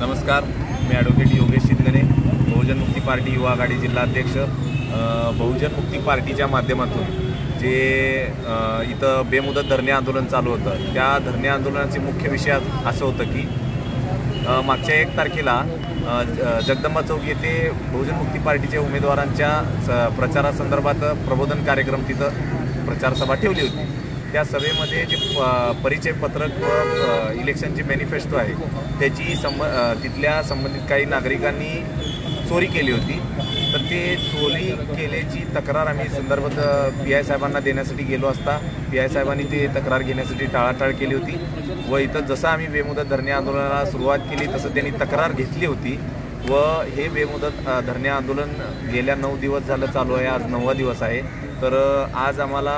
नमस्कार, मी ॲडव्होकेट योगेश शिंदे, बहुजन मुक्ती पार्टी युवा आघाडी जिल्हाध्यक्ष। बहुजन मुक्ती पार्टीच्या माध्यमातून जे इथं बेमुदत धरणे आंदोलन चालू होतं, त्या धरणे आंदोलनाचे मुख्य विषय असं होतं की मागच्या 1 तारखेला जगदंबा चौक येथे बहुजन मुक्ती पार्टीच्या उमेदवारांच्या प्रचारासंदर्भात प्रबोधन कार्यक्रम तिथं प्रचार सभा ठेवली होती। त्या सभेमध्ये जे परिचय पत्रक व इलेक्शनची मॅनिफेस्टो आहे त्याची तिथल्या संबंधित काही नागरिकांनी चोरी केली होती। तर ते चोरी केल्याची तक्रार आम्ही संदर्भात PI साहेबांना देण्यासाठी गेलो असता PI साहेबांनी ते तक्रार घेण्यासाठी टाळाटाळ केली होती व इथं जसं आम्ही बेमुदत धरणे आंदोलनाला सुरुवात केली तसं त्यांनी तक्रार घेतली होती व हे बेमुदत धरणे आंदोलन गेल्या 9 दिवस झालं चालू आहे। आज 9वा दिवस आहे। तर आज आम्हाला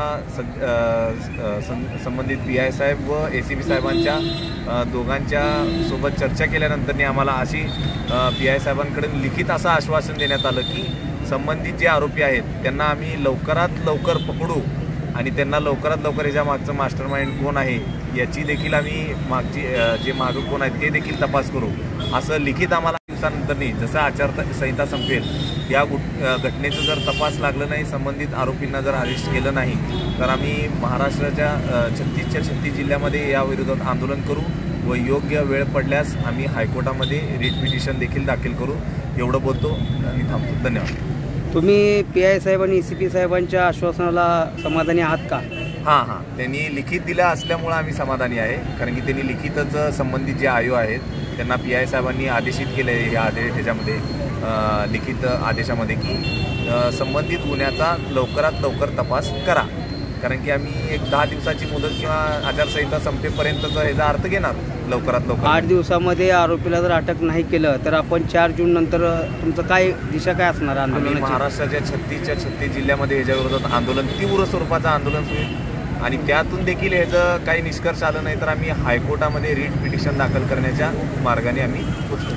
संबंधित PI साहेब व ACP साहेबांच्या दोघांच्या सोबत चर्चा केल्यानंतर आम्हाला अशी PI साहेबांकडे लिखित असं आश्वासन देण्यात आलं की संबंधित जे आरोपी आहेत त्यांना आम्ही लवकरात लवकर पकडू आणि त्यांना लवकरात लवकर याच्या मागचं मास्टरमाइंड कोण आहे याची देखील आम्ही जे मागं कोण आहेत ते देखील तपास करू असं लिखित आम्हाला दिवसानंतर जसं आचारसंहिता संपेल या घटनेचं जर तपास लागलं नाही, संबंधित आरोपींना जर अरेस्ट केलं नाही तर आम्ही महाराष्ट्राच्या 36 जिल्ह्यामध्ये या विरोधात आंदोलन करू व योग्य वेळ पडल्यास आम्ही हायकोर्टामध्ये रिट पिटिशन देखील दाखल करू। एवढं बोलतो आणि थांबतो। धन्यवाद। तुम्ही PI साहेब आणि ACP साहेबांच्या आश्वासनाला समाधानी आहात का? हां, त्यांनी लिखित दिलं असल्यामुळं आम्ही समाधानी आहे, कारण की त्यांनी लिखितच संबंधित जे आयो आहेत त्यांना PI साहेबांनी आदेशित केलं आहे या ह्याच्यामध्ये लिखित आदेशामध्ये की संबंधित गुन्ह्याचा लवकरात लवकर तपास करा, कारण की आम्ही एक 10 दिवसाची मुदत किंवा आचारसंहिता संपेपर्यंतचा याचा अर्थ घेणार लवकरात लवकर। 8 दिवसामध्ये आरोपीला जर अटक नाही केलं तर आपण 4 जून नंतर तुमचं काय दिशा काय असणार आंदोलनाची? महाराष्ट्राच्या 36 जिल्ह्यामध्ये याच्या विरोधात आंदोलन, तीव्र स्वरूपाचं आंदोलन होईल आणि त्यातून देखील ह्याचं काही निष्कर्ष आलं नाही तर आम्ही हायकोर्टामध्ये रिट पिटिशन दाखल करण्याच्या मार्गाने आम्ही पोचतो।